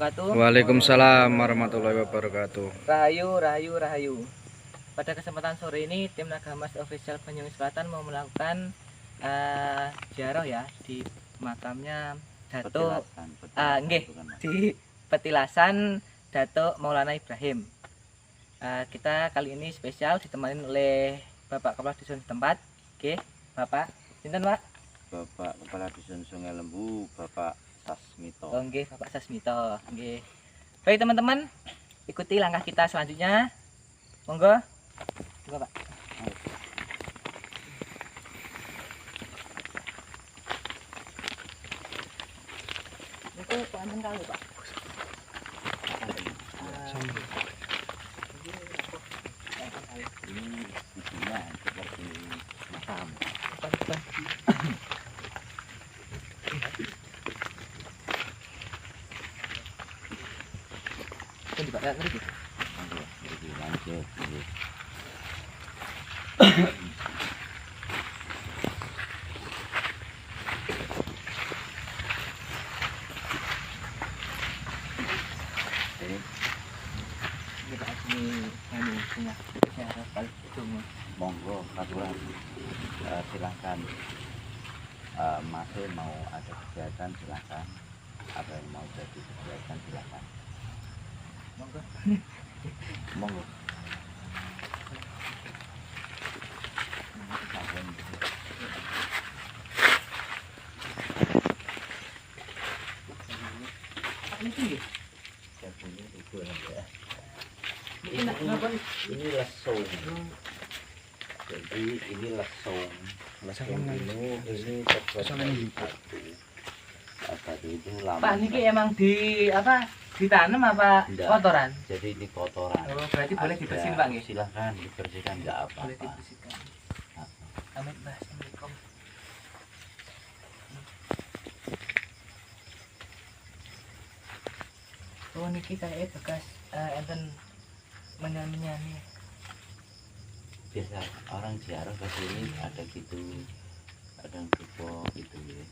wabarakatuh. Waalaikumsalam warahmatullahi wabarakatuh. Rahayu. Pada kesempatan sore ini tim Nagamas Official Banyuwangi Selatan mau melakukan ziarah ya di makamnya Datuk di Petilasan Datuk Maulana Ibrahim. Kita kali ini spesial ditemani oleh Bapak Kepala Dusun setempat. Oke, Bapak. Sinten, Pak? Bapak Kepala Dusun Sungai Lembu, Bapak Sasmito. Oke, Bapak Sasmito. Oke. Baik teman-teman, ikuti langkah kita selanjutnya. Monggo. Monggo, Pak. Itu pengantin kali, Pak. Ini isinya seperti makam. Ini Pak, lihat ngerti. Jadi lanjut. Ini Pak, ini punya saya kali cuma. Monggo katuran. Silahkan. Masih mau ada kegiatan silahkan. Ada yang mau jadi kegiatan silahkan. Monggo. Monggo. Ini tinggi. Ini lesung. Jadi ini lesung. Ini terbuat itu lama. Pak, ini emang di apa? Ditanam apa Enggak. kotoran? Jadi ini kotoran. Oh, berarti boleh dibersihin, Pak, nggih? Silahkan dibersihkan, enggak Boleh apa-apa. dibersihkan. Amin, Mas. Assalamualaikum. Oh, niki kayak bekas enten menyanyi. Biasa orang ziarah ke sini ada gitu, ada yang cukup gitu ya.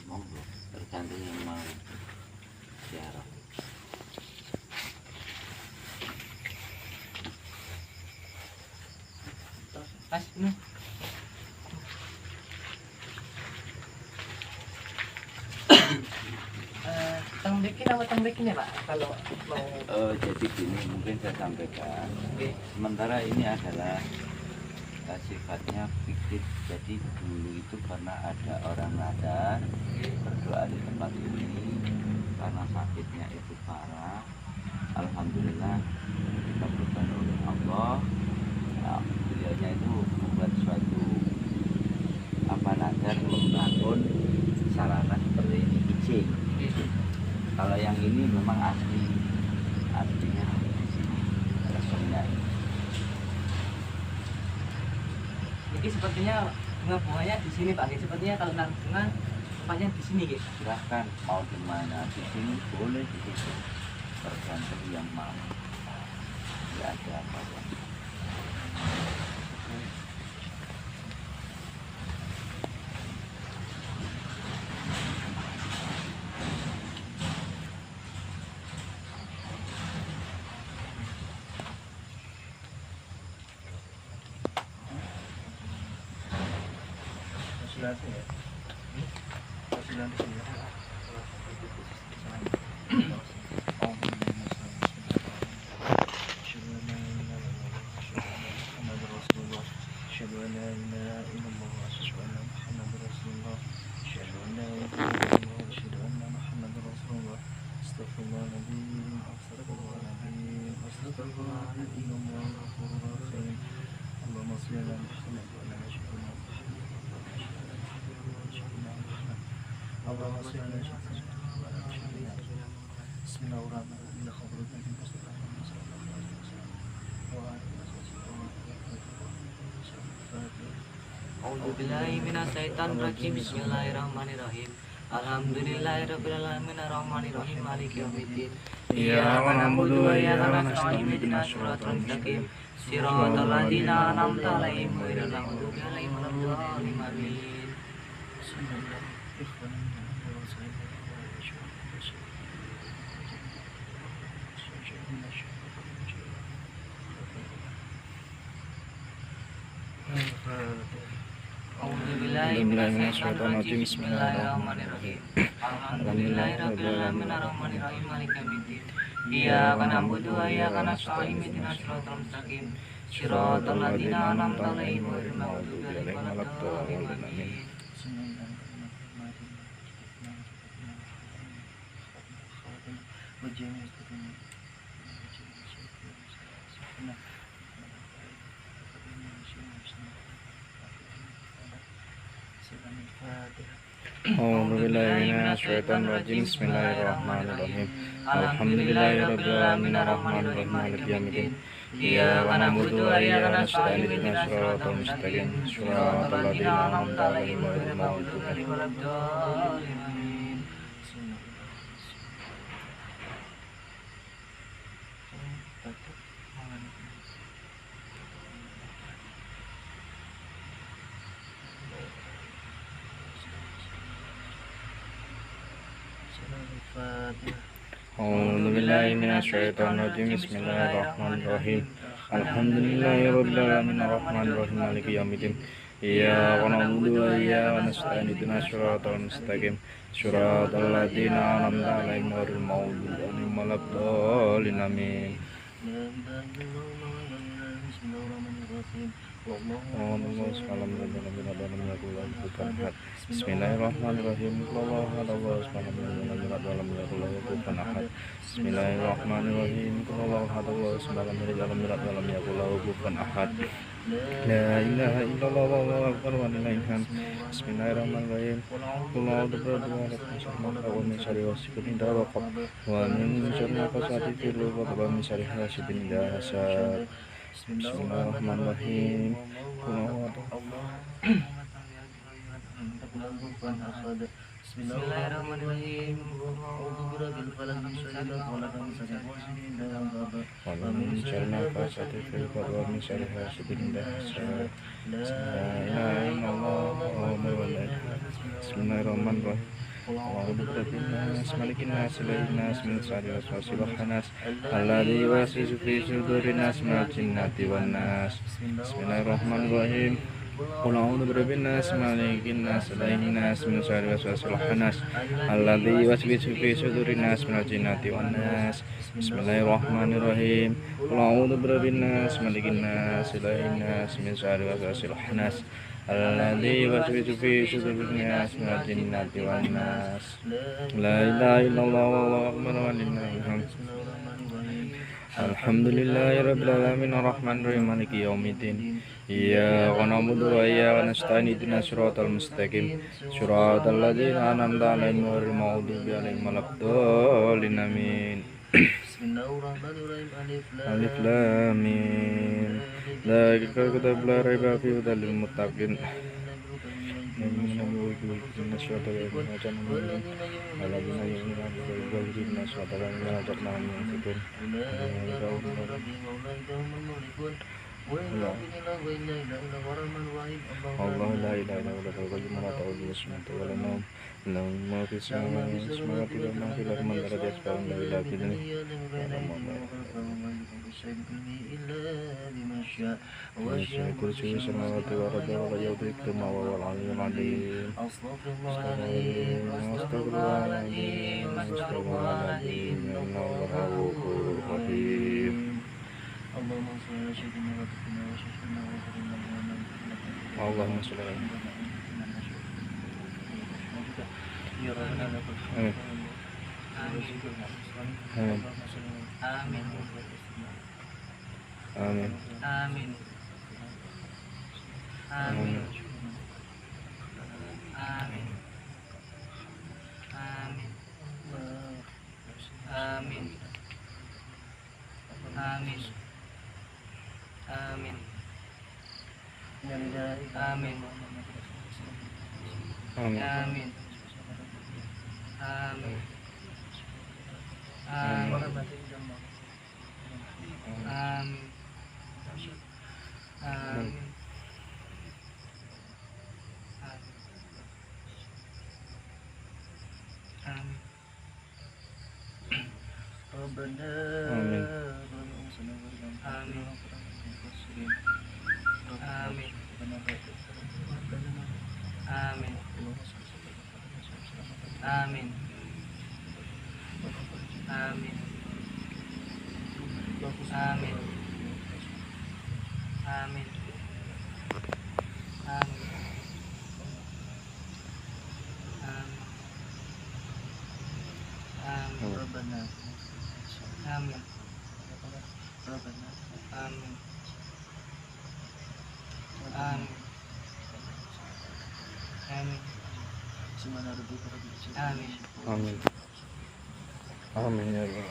Monggo, tergantung yang mau ziarah. Mas, ini. Tembiknya Pak, kalau mau Jadi gini mungkin saya sampaikan. Oke. Sementara ini adalah sifatnya fiktif. Jadi dulu itu karena ada orang nadar berdoa di tempat ini karena sakitnya itu parah. Alhamdulillah dikabulkan oleh Allah. Nah, beliaunya itu membuat suatu nadar membangun sarana seperti ini kicing. Kalau yang ini memang aslinya di sini resumnya. Jadi sepertinya bunga-bunganya di sini Pak. Sepertinya kalau nanam bunga tempatnya di sini gitu. Silahkan mau di mana, di sini boleh, di situ tergantung yang mau. Tidak ada apa-apa. Bismillahirrahmanirrahim. Alhamdulillahirabbil alamin arrahmanirrahim maliki yaumiddin. Iyyaka na'budu wa iyyaka nasta'in ihdinas siratal mustaqim. Siratal ladzina an'amta 'alaihim ghairil maghdubi 'alaihim waladdallin. Amin. A'udzubillahiminasyaitonirrajim. Bismillahirrahmanirrahim. Alhamdulillahirrahmanirrahim. Maliki yaumiddin. Iyyaka na'budu wa iyyaka nasta'in. Ihdinas siratal mustaqim. Shiratal ladzina an'amta 'alaihim ghairil maghdubi 'alaihim waladdallin. Amin. A'udzubillahiminasyaitonirrajim. Bismillahirrahmanirrahim. Alhamdulillahirabbil alamin arrahmanirrahim maliki yaumiddin. Iyyaka na'budu wa iyyaka nasta'in. Ihdinas siratal mustaqim. Shiratal ladzina an'amta 'alaihim ghairil maghdubi 'alaihim waladdallin. Amin. A'udzubillahiminasyaitonirrajim. Bismillahirrahmanirrahim. Alhamdulillahirabbil alamin arrahmanirrahim maliki yaumiddin. Iyyaka na'budu wa iyyaka nasta'in. Ihdinas siratal mustaqim. Shiratal ladzina an'amta 'alaihim ghairil maghdubi 'alaihim waladdallin. Amin. Bismillahirrahmanirrahim. Bismillahirrahmanirrahim. La ilaha illallah wallahu akbar wa lillahil hamd. Bismillahirrahmanirrahim. Qul a'udzu birabbil falaq wa min syarri ghasiqin idza waqab wa min syarri nafasati fil 'uqad wa min syarri hasidin idza hasad. Bismillahirrahmanirrahim. Bismillahirrahmanirrahim. Wa min syarri nafasati fil 'uqad wa min syarri hasidin idza hasad. Bismillahirrahmanirrahim. A'udzu birabbin nas, malikin nas, ilahin nas, min syarri waswasil khannas, alladzi yuwaswisu fi sudurin nas, minal jinnati wan nas. Bismillahirrahmanirrahim. Qul a'udzu birabbin nas, malikin nas, ilahin nas, min syarri waswasil khannas, alladzi yuwaswisu fi sudurin nas, minal jinnati wan nas. Bismillahirrahmanirrahim. Qul a'udzu birabbin nas, malikin nas, ilahin nas, min syarri waswasil khannas, alladzi yuwaswisu fi sudurin nas, minal jinnati wan nas. La ilaha illallah wallahu akbar wa lillahil hamd. Alhamdulillahirabbil alamin arrahmanirrahim maliki yaumiddin. Iyyaka na'budu wa iyyaka nasta'in. Ihdinas siratal mustaqim. Shiratal ladzina an'amta 'alaihim ghairil maghdubi 'alaihim waladdallin. Amin. Alif lam mim. Dzalikal kitabu la raiba fihi hudal lil muttaqin. Allah la ilaha illa huwa al-qayyum la ta'khudhuhu sinatun wa la nawm lahu ma fis samawati wa ma fil ardi man dha yashfa'u illa bi idhnihi wa wasi'a kursiyyuhu samawati wal ardi wa la yauduhu ma huwa al-'aliyyul 'azim. Astaghfirullahaladzim. Astaghfirullahaladzim. Innahu ghafurur rahim. Allahumma sholli ala Amin. Amin. Amin. Amin. Amin. Amin. Amin. Amin. Amin. Amin. Amin. Amin. Amin. Amin. Amin. Amin. Amin. Amin. Amin. Amin. Amin. Amin. Amin. Amin. Amin. Amin. Rabbana. Amin. Rabbana. Amin. Amin. Amin. Amin. Amin. Amin ya Allah.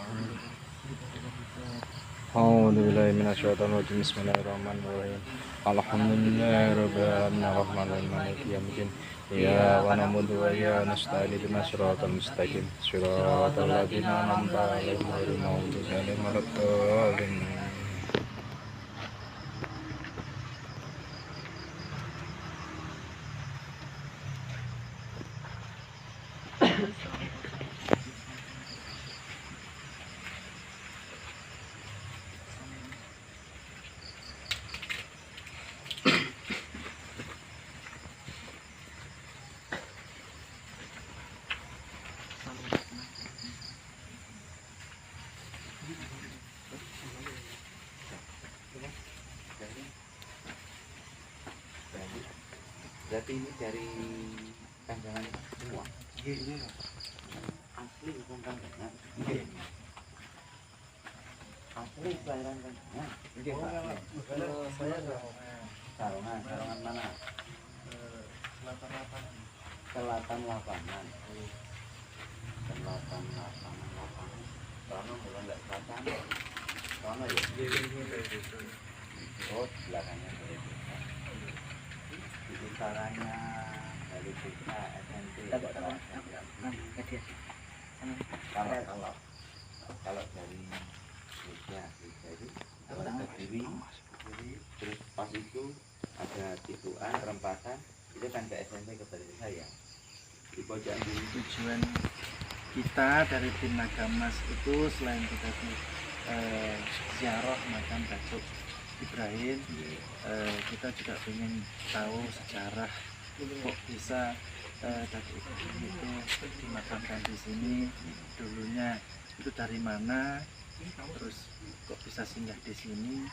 A'udzubillahi minasyaitonir rajim. Bismillahirrahmanirrahim. Alhamdulillahirabbil alamin arrahmanirrahim maliki yaumiddin. Iyyaka na'budu wa iyyaka nasta'in ihdinas siratal mustaqim. Siratal ladzina an'amta 'alaihim ghairil maghdubi 'alaihim waladdallin. Berarti ini dari kandangan semua. Asli bukan kandangan. Asli kelahiran kandangan. Sarongan mana? Selatan lapangan. Sono bukan enggak selatan. Sono ya. Oh, belakangnya. Di utaranya dari desa SMP. Kalau dari desa itu ada Kediri, terus pas itu ada Tituan, Perempatan, itu kan ke SMP ke saya di pojokan dulu. Tujuan kita dari tim Nagamas itu selain kita ziarah makam Datuk Ibrahim, kita juga ingin tahu sejarah kok bisa Datuk Ibrahim itu dimakamkan di sini, dulunya itu dari mana, terus kok bisa singgah di sini.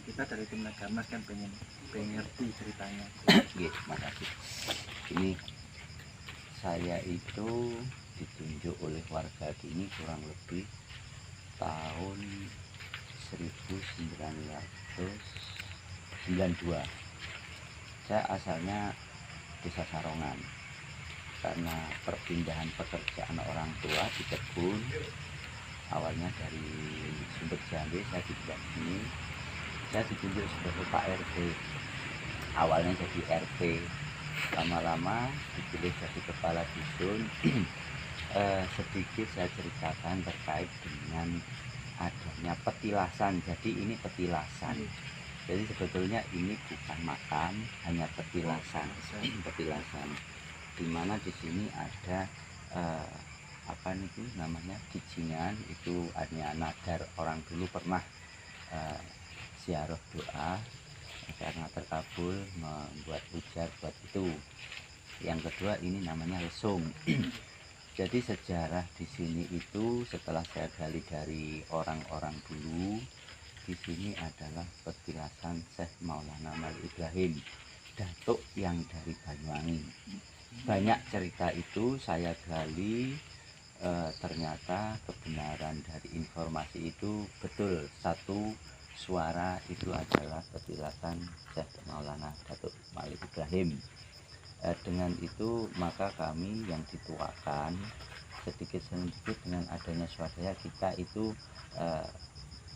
Kita dari tim Nagamas kan pengen ngerti ceritanya. Oke, makasih. Ini saya itu ditunjuk oleh warga sini kurang lebih tahun 1992. Saya asalnya desa Sarongan. Karena perpindahan pekerjaan orang tua di kebun, awalnya dari Sumber Jambe saya pindah sini. Saya ditunjuk sebagai Pak RT. Awalnya jadi RT, lama-lama dipilih jadi kepala dusun. Sedikit saya ceritakan terkait dengan adanya petilasan. Jadi ini petilasan. Jadi sebetulnya ini bukan makam, hanya petilasan. Petilasan. Dimana di sini ada apa nih namanya kijingan, itu artinya nadar. Orang dulu pernah ziarah doa karena terkabul membuat hujan buat itu. Yang kedua ini namanya lesung. Jadi sejarah di sini itu setelah saya gali dari orang-orang dulu, di sini adalah petilasan Syekh Maulana Malik Ibrahim, datuk yang dari Banyuwangi. Banyak cerita itu saya gali, ternyata kebenaran dari informasi itu betul. Satu suara itu adalah petilasan Syekh Maulana Datuk Malik Ibrahim. Dengan itu maka kami yang dituakan sedikit sedikit dengan adanya swadaya kita itu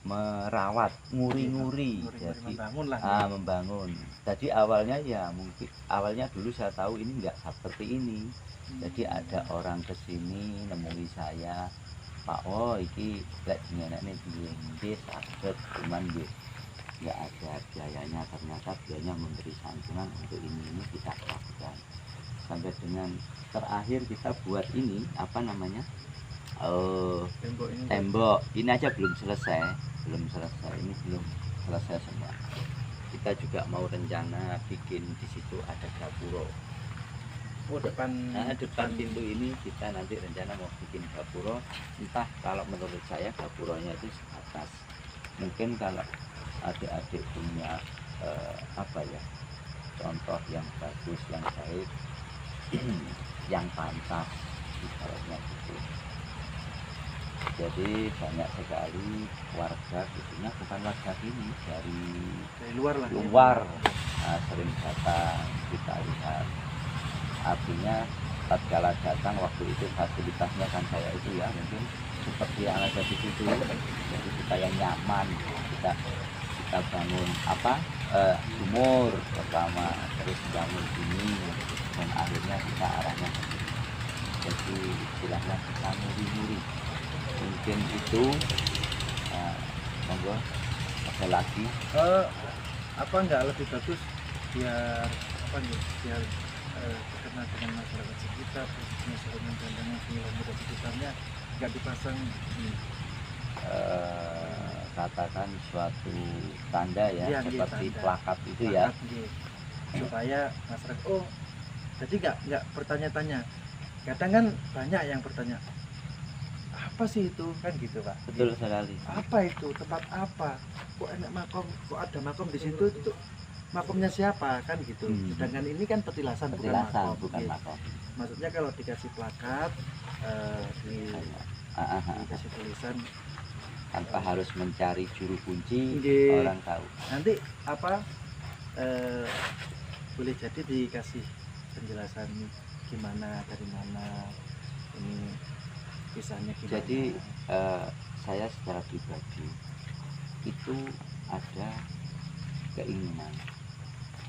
merawat, nguri-nguri, jadi membangun. Jadi awalnya ya mungkin awalnya dulu saya tahu ini enggak seperti ini. Jadi ada orang kesini nemui saya, Pak, oh iki lek jenenge piye sakit, cuman nggak ada biayanya. Ternyata biayanya memberi santunan untuk ini kita lakukan sampai dengan terakhir kita buat ini apa namanya tembok ini aja belum selesai, ini belum selesai semua. Kita juga mau rencana bikin di situ ada gapura. Oh, depan. Nah, depan pintu ini kita nanti rencana mau bikin gapura. Entah, kalau menurut saya gapuranya itu sebatas. Mungkin kalau adik-adik punya apa ya, contoh yang bagus, yang baik, yang pantas, ibaratnya gitu. Jadi banyak sekali warga, khususnya bukan warga sini, dari luar lah. luar sering datang, kita lihat. Artinya tatkala datang waktu itu fasilitasnya kan saya itu ya mungkin seperti yang ada di situ, jadi supaya nyaman kita bangun sumur pertama, terus bangun ini, dan akhirnya kita arahnya ke situ. Jadi istilahnya kita muri-muri, mungkin itu monggo ada lagi Apa nggak lebih bagus biar apa nih, biar terkenal dengan masyarakat sekitar, khususnya seorang dandangan senilai muda sekitarnya, nggak dipasang ini. Katakan suatu tanda ya, Iya, seperti tanda. plakat itu ya. Plakat, iya. Supaya masyarakat jadi nggak bertanya-tanya. Kadang kan banyak yang bertanya, apa sih itu, kan gitu Pak. Betul sekali. Apa itu, tempat apa, kok enak makom, kok ada makom di situ, itu makomnya siapa, kan gitu. Sedangkan ini kan petilasan bukan makom. Bukan Gitu. makom. Maksudnya kalau dikasih plakat, dikasih tulisan, Tanpa harus mencari juru kunci, Nggih. orang tahu. nanti apa boleh jadi dikasih penjelasan gimana, dari mana ini, kisahnya gimana. Jadi saya secara pribadi itu ada keinginan,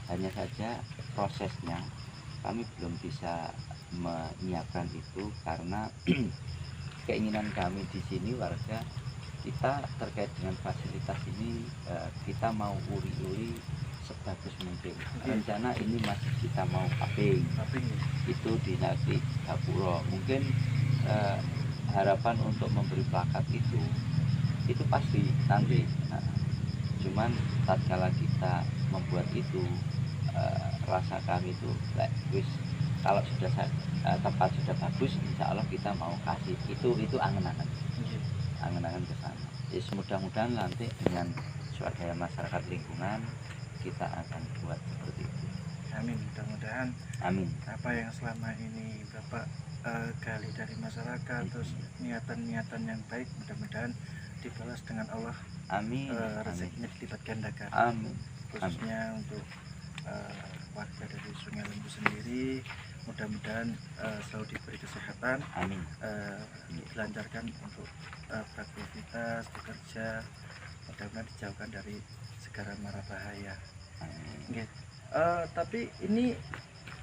hanya saja prosesnya kami belum bisa menyiapkan itu karena keinginan kami di sini warga kita terkait dengan fasilitas ini, kita mau uri-uri sebagus mungkin. Rencana ini masih kita mau paving, itu di nanti gapura. Mungkin harapan untuk memberi plakat itu pasti nanti. Cuman tatkala kita membuat itu, rasa kami itu wis kalau sudah tempat sudah bagus, insya Allah kita mau kasih itu angen-angen ke sana. Jadi mudah-mudahan nanti dengan swadaya masyarakat lingkungan kita akan buat seperti itu. Amin, mudah-mudahan Amin. apa yang selama ini Bapak gali dari masyarakat, terus niatan-niatan yang baik, mudah-mudahan dibalas dengan Allah. Amin. Rezekinya dilipat gandakan. Amin. Khususnya untuk warga dari Sungai Lembu sendiri, mudah-mudahan selalu diberi kesehatan, Amin. dilancarkan untuk beraktivitas, bekerja, mudah-mudahan dijauhkan dari segala mara bahaya. Amin. Tapi ini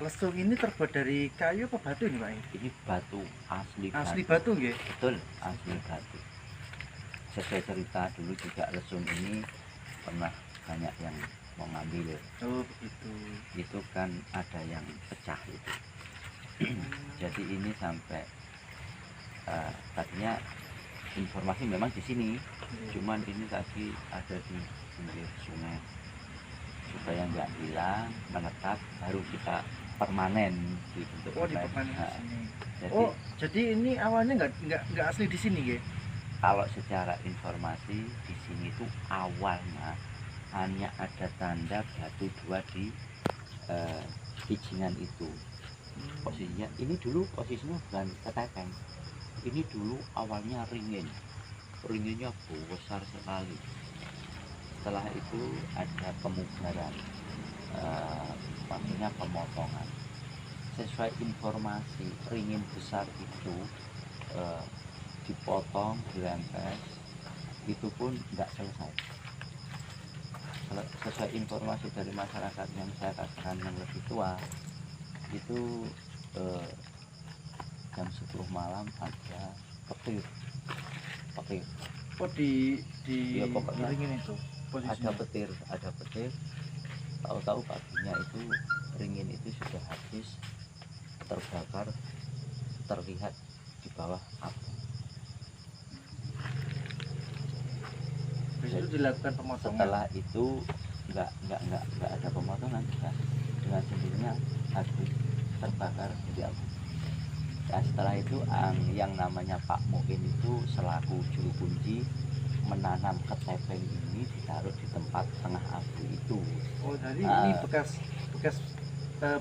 lesung ini terbuat dari kayu apa batu ini Pak? Ini batu asli. Asli batu nggih? Betul, asli batu. Sesuai cerita dulu juga lesung ini pernah banyak yang mau ngambil. Oh begitu. Itu kan ada yang pecah itu. Jadi ini sampai tadinya informasi memang di sini, cuman ini tadi ada di pinggir sungai supaya nggak hilang, menetap, baru kita permanen dibentuk. Dipermanen di sini. Jadi, jadi ini awalnya nggak asli di sini ya? kalau secara informasi di sini itu awalnya hanya ada tanda batu dua di kijingan itu. Posisinya ini dulu posisinya bukan ketepeng, ini dulu awalnya ringinnya besar sekali. Setelah itu ada pemugaran, maksudnya pemotongan. Sesuai informasi ringin besar itu dipotong, dirempes, itu pun tidak selesai. Sesuai informasi dari masyarakat yang saya katakan yang lebih tua, itu jam 10 malam ada petir. Ya, pokoknya ringin itu posisinya. ada petir. Tahu-tahu paginya itu ringin itu sudah habis terbakar, terlihat di bawah api. Itu dilakukan pemotongan. Setelah itu nggak ada pemotongan, dengan sendirinya habis. terbakar jadi abu. Nah, setelah itu yang namanya Pak Muin itu selaku juru kunci menanam ketepeng ini ditaruh di tempat tengah abu itu. Oh, jadi ini bekas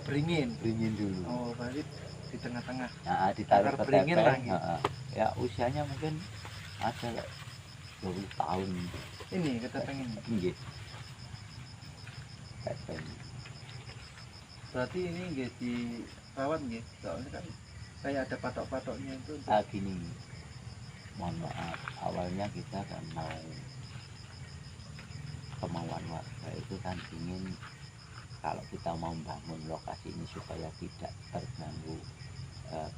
beringin. Beringin dulu. Oh, berarti di tengah-tengah. Nah, ditaruh Akar beringin ketepeng. lah, Ya usianya mungkin ada 20 tahun. Ini ketepeng ini. Nggih. Ketepeng. Berarti ini nggih dirawat nggih. Soalnya kan kayak ada patok-patoknya itu. Gini, mohon maaf, awalnya kita kan kemauan warga itu kan ingin kalau kita mau bangun lokasi ini supaya tidak terganggu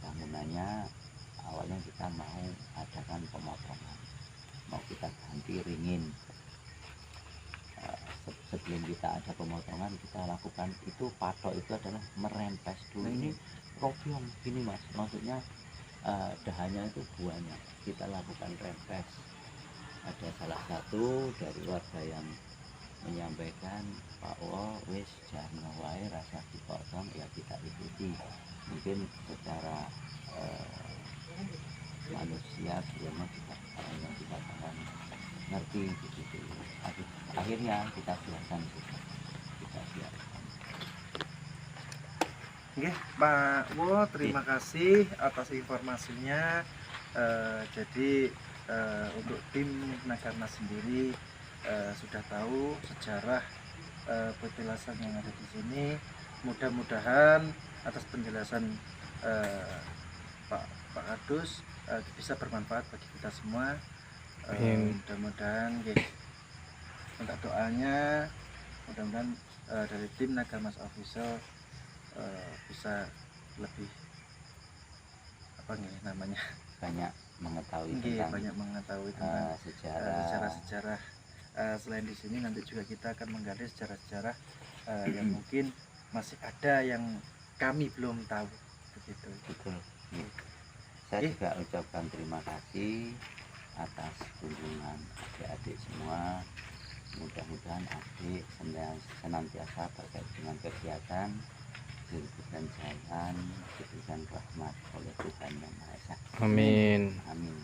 bangunannya, awalnya kita mau adakan pemotongan, mau kita ganti ringin. Sebelum kita ada pemotongan, kita lakukan itu patok itu adalah merempes dulu. Ini robyong gini mas, maksudnya dahannya itu buahnya kita lakukan rempes. Ada salah satu dari warga yang menyampaikan, Pak Wo wis jangan wae rasa dipotong, ya kita ikuti. Mungkin secara manusia biasanya kita orang yang kita akan ngerti gitu. Akhirnya kita siapkan kita siapkan. Oke, Pak Wo, terima kasih atas informasinya. Jadi untuk tim Nagarmas sendiri sudah tahu sejarah petilasan yang ada di sini. Mudah-mudahan atas penjelasan Pak Adus bisa bermanfaat bagi kita semua. Mudah-mudahan minta doanya, mudah-mudahan dari tim Nagarmas Official bisa lebih apa nih namanya, banyak mengetahui tentang sejarah. Selain di sini nanti juga kita akan menggali sejarah-sejarah yang mungkin masih ada yang kami belum tahu begitu. Betul. Saya juga ucapkan terima kasih atas kunjungan adik-adik semua. Mudah-mudahan adik senantiasa terkait dengan kegiatan diberikan jalan, diberikan rahmat oleh Tuhan Yang Maha Esa. Amin. Amin.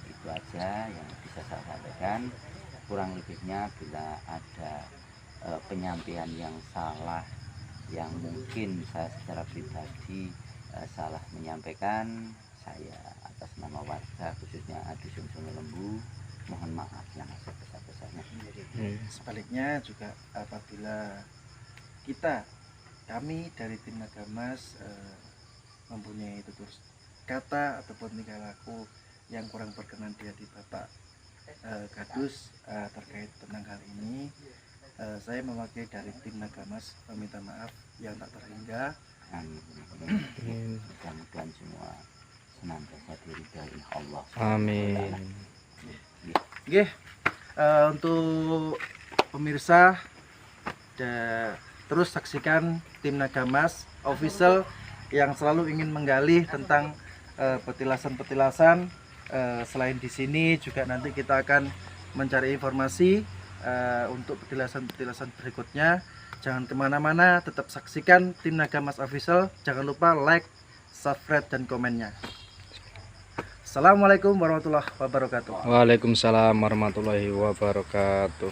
Itu aja yang bisa saya sampaikan. Kurang lebihnya bila ada penyampaian yang salah, yang mungkin saya secara pribadi salah menyampaikan, saya atas nama warga khususnya Dusun Sungai Lembu mohon maaf yang sebesar-besarnya. Sebaliknya juga apabila kami dari tim Nagarmas mempunyai tutur kata ataupun tingkah laku yang kurang berkenan di hati Bapak Kadus terkait tentang hal ini, saya mewakili dari tim Nagarmas meminta maaf yang tak terhingga. Amin. Mudah-mudahan semua senantiasa diridhai Allah. Amin. Oke, untuk pemirsa terus saksikan tim Nagarmas Official yang selalu ingin menggali tentang petilasan-petilasan. Selain di sini juga nanti kita akan mencari informasi untuk petilasan-petilasan berikutnya. Jangan kemana-mana, tetap saksikan tim Nagarmas Official. Jangan lupa like, subscribe, dan komennya. Assalamualaikum warahmatullahi wabarakatuh. Waalaikumsalam warahmatullahi wabarakatuh.